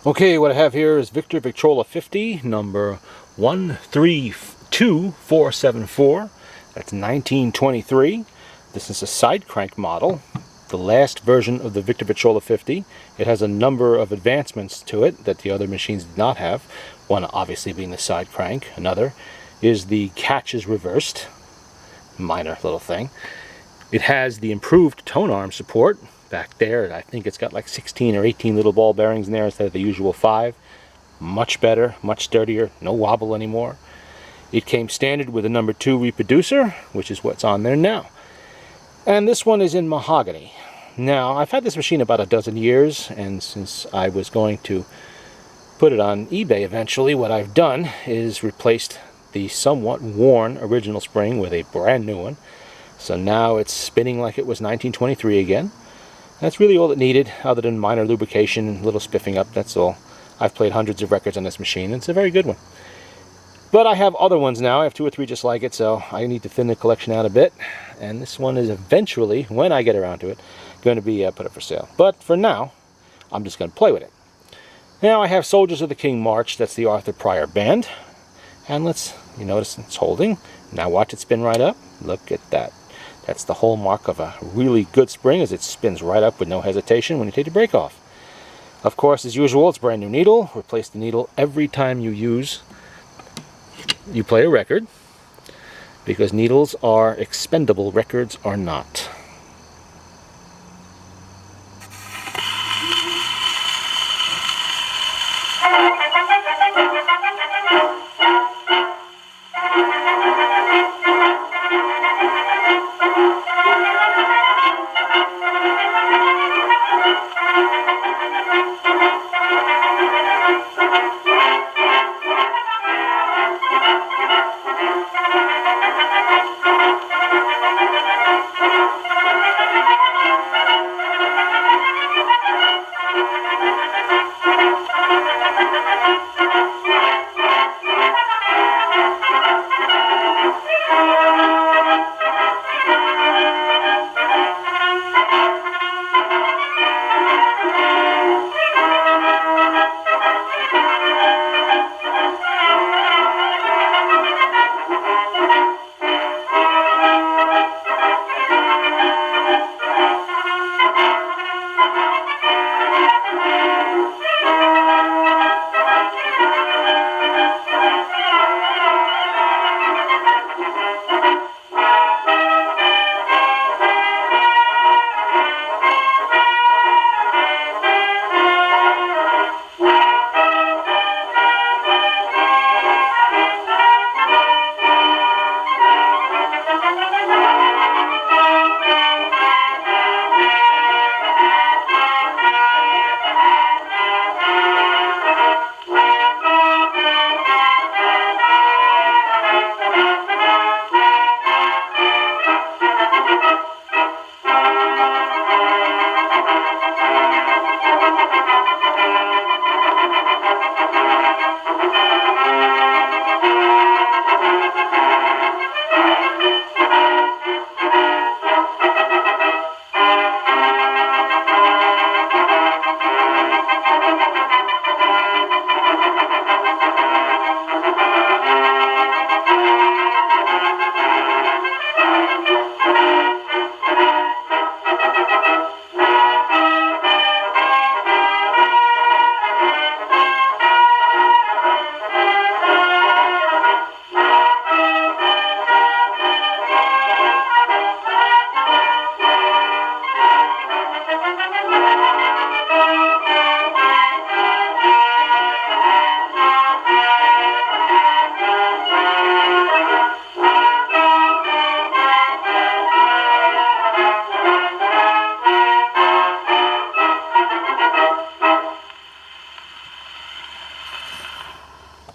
Okay, what I have here is Victrola 50, number 132474. That's 1923. This is a side crank model, the last version of the Victrola 50. It has a number of advancements to it that the other machines did not have. One obviously being the side crank. Another is the catch is reversed. Minor little thing. It has the improved tone arm support. Back there, I think it's got like 16 or 18 little ball bearings in there instead of the usual 5. Much better, much sturdier, no wobble anymore. It came standard with a number 2 reproducer, which is what's on there now. And this one is in mahogany. Now, I've had this machine about a dozen years, and since I was going to put it on eBay eventually, what I've done is replaced the somewhat worn original spring with a brand new one. So now it's spinning like it was 1923 again. That's really all it needed, other than minor lubrication and a little spiffing up, that's all. I've played hundreds of records on this machine, and it's a very good one. But I have other ones now. I have 2 or 3 just like it, so I need to thin the collection out a bit. And this one is eventually, when I get around to it, going to be put up for sale. But for now, I'm just going to play with it. Now I have Soldiers of the King March, that's the Arthur Pryor band. And you notice it's holding. Now watch it spin right up. Look at that. That's the hallmark of a really good spring, as it spins right up with no hesitation when you take the brake off. Of course, as usual, it's brand new needle. Replace the needle every time you play a record, because needles are expendable, records are not.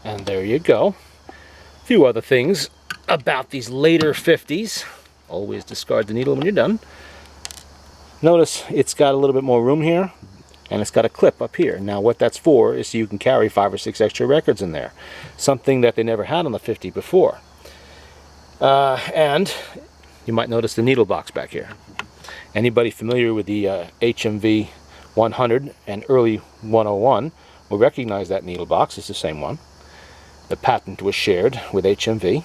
And there you go. A few other things about these later 50s. Always discard the needle when you're done. Notice it's got a little bit more room here, and it's got a clip up here. Now what that's for is so you can carry 5 or 6 extra records in there. Something that they never had on the 50 before. And you might notice the needle box back here. Anybody familiar with the HMV 100 and early 101 will recognize that needle box. It's the same one. The patent was shared with HMV.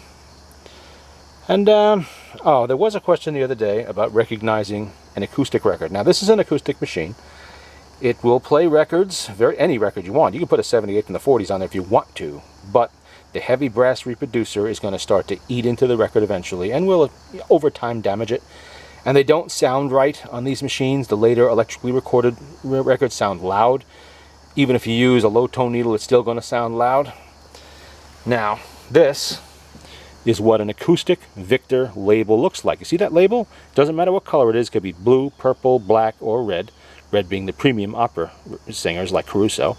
And, oh, there was a question the other day about recognizing an acoustic record. Now, this is an acoustic machine. It will play records, any record you want. You can put a 78 and the 40s on there if you want to, but the heavy brass reproducer is going to start to eat into the record eventually and will, over time, damage it. And they don't sound right on these machines. The later electrically recorded records sound loud. Even if you use a low-tone needle, it's still going to sound loud. Now, this is what an acoustic Victor label looks like. You see that label? Doesn't matter what color it is. It could be blue, purple, black, or red. Red being the premium opera singers like Caruso.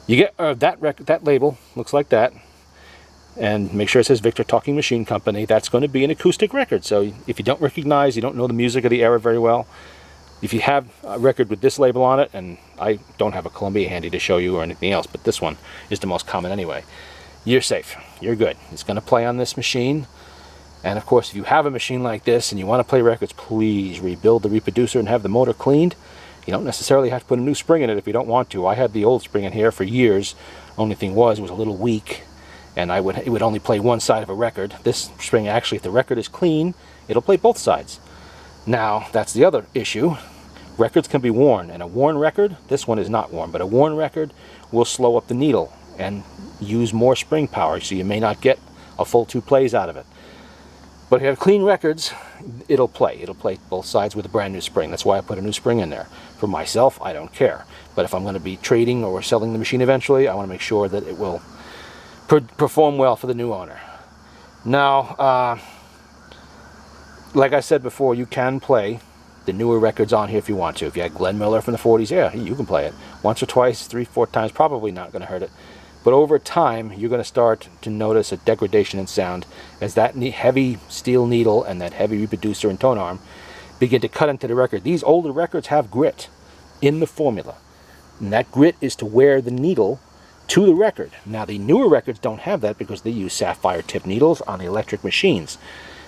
You get that label looks like that, and make sure it says Victor Talking Machine Company. That's going to be an acoustic record. So if you don't recognize, you don't know the music of the era very well, if you have a record with this label on it, and I don't have a Columbia handy to show you or anything else, but this one is the most common anyway, you're safe. You're good. It's going to play on this machine. And of course, if you have a machine like this and you want to play records, please rebuild the reproducer and have the motor cleaned. You don't necessarily have to put a new spring in it if you don't want to. I had the old spring in here for years. Only thing was, it was a little weak, and it would only play one side of a record. This spring, actually, if the record is clean, it'll play both sides. Now, that's the other issue. Records can be worn, and a worn record, this one is not worn, but a worn record will slow up the needle and use more spring power, so you may not get a full 2 plays out of it. But if you have clean records, it'll play. It'll play both sides with a brand new spring. That's why I put a new spring in there. For myself, I don't care. But if I'm going to be trading or selling the machine eventually, I want to make sure that it will perform well for the new owner. Now, like I said before, you can play the newer records on here if you want to. If you had Glenn Miller from the 40s, yeah, you can play it. Once or twice, 3, 4 times, probably not going to hurt it. But over time, you're going to start to notice a degradation in sound as that heavy steel needle and that heavy reproducer and tone arm begin to cut into the record. These older records have grit in the formula. And that grit is to wear the needle to the record. Now, the newer records don't have that because they use sapphire tip needles on the electric machines.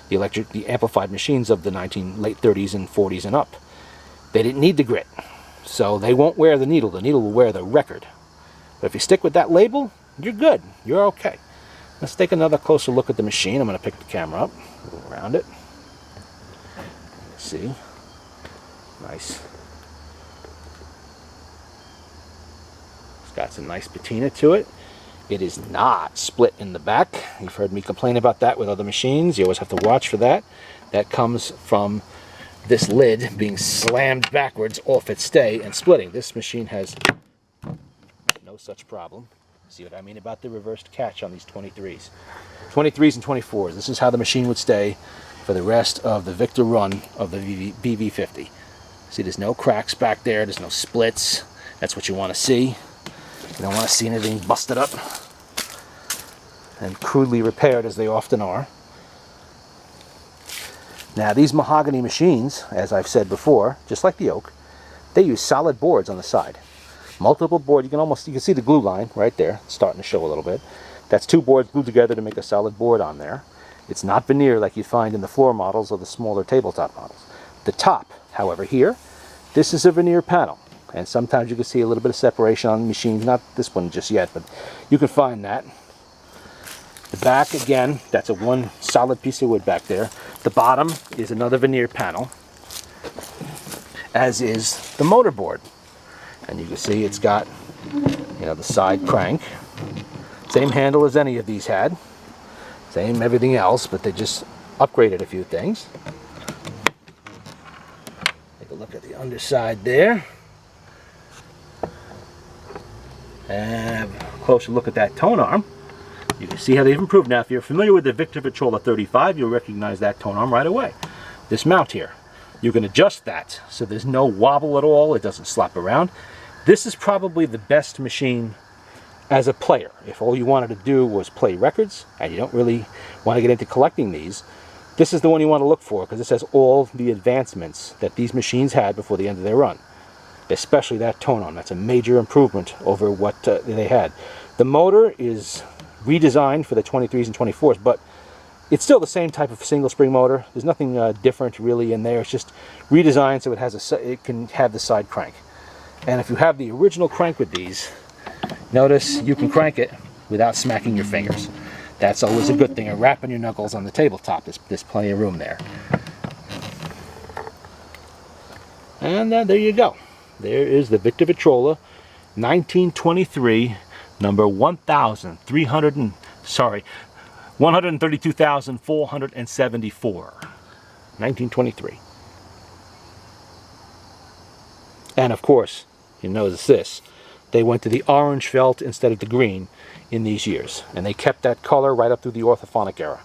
The amplified machines of the late 30s and 40s and up. They didn't need the grit. So they won't wear the needle. The needle will wear the record. But if you stick with that label, you're good. You're okay. Let's take another closer look at the machine. I'm going to pick the camera up, go around it. See? Nice. It's got some nice patina to it. It is not split in the back. You've heard me complain about that with other machines. You always have to watch for that. That comes from this lid being slammed backwards off its stay and splitting. This machine has no such problem. See what I mean about the reversed catch on these 23s. 23s and 24s. This is how the machine would stay for the rest of the Victor run of the VV-50. See, there's no cracks back there. There's no splits. That's what you want to see. You don't want to see anything busted up and crudely repaired as they often are. Now, these mahogany machines, as I've said before, just like the oak, they use solid boards on the side. Multiple boards. You can see the glue line right there, it's starting to show a little bit. That's 2 boards glued together to make a solid board on there. It's not veneer like you find in the floor models or the smaller tabletop models. The top, however, here, this is a veneer panel. And sometimes you can see a little bit of separation on machines. Not this one just yet, but you can find that. The back, again, that's one solid piece of wood back there. The bottom is another veneer panel, as is the motor board. And you can see it's got, the side crank. Same handle as any of these had. Same everything else, but they just upgraded a few things. Take a look at the underside there. And a closer look at that tone arm. You can see how they've improved. Now, if you're familiar with the Victor Victrola 35, you'll recognize that tone arm right away. This mount here, you can adjust that so there's no wobble at all. It doesn't slap around. This is probably the best machine as a player. If all you wanted to do was play records and you don't really want to get into collecting these, this is the one you want to look for because this has all the advancements that these machines had before the end of their run. Especially that tone arm. That's a major improvement over what they had. The motor is redesigned for the 23s and 24s, but it's still the same type of single spring motor. There's nothing different really in there. It's just redesigned so it can have the side crank. And if you have the original crank with these, Notice you can crank it without smacking your fingers. That's always a good thing. Or wrapping your knuckles on the tabletop. There's plenty of room there. And there you go. There is the Victor Victrola 1923 number 132,474. 1923. And of course, you notice this. They went to the orange felt instead of the green in these years. And they kept that color right up through the orthophonic era.